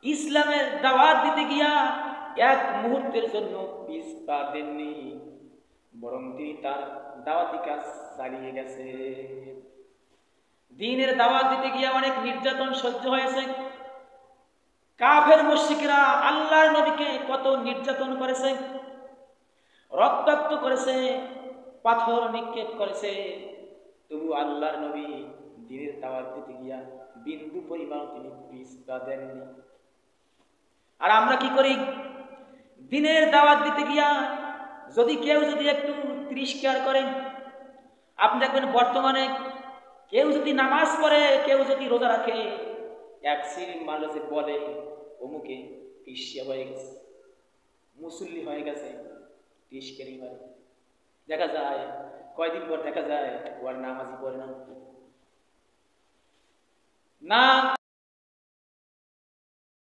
ইসলামের দাওয়াত দিতে গিয়া এক মুহূর্তের জন্য পিছ পা দেননি, বরং তিনি তার দাওয়াতি কাজ চালিয়ে গেছে। দ্বীনের দাওয়াত দিতে গিয়া অনেক নির্যাতন সহ্য হয়েছে। কাফের মুশরিকরা আল্লাহর নবীকে কত নির্যাতন করেছে, রক্তাক্ত করেছে, পাথর নিক্ষেপ করেছে, তবু আল্লাহর নবী দ্বীনের দাওয়াত দিতে গিয়া বিন্দু পরিমাণ তিনি পিছ পা দেননি। আর আমরা কি করি? দ্বীনের দাওয়াত দিতে গিয়া কেউ যদি একটু তিরস্কার করে, আপনি দেখবেন বর্তমানে কেউ যদি নামাজ পড়ে, কেউ যদি রোজা রাখে, এক শ্রেণীর মানুষ বলে অমুকে খ্রিস্টান হয়ে গেছে, মুসল্লি হয়ে গেছে, তিরস্কারি করে। দেখা যায় কয়দিন পর দেখা যায় ওর নামাজই পড়ে না।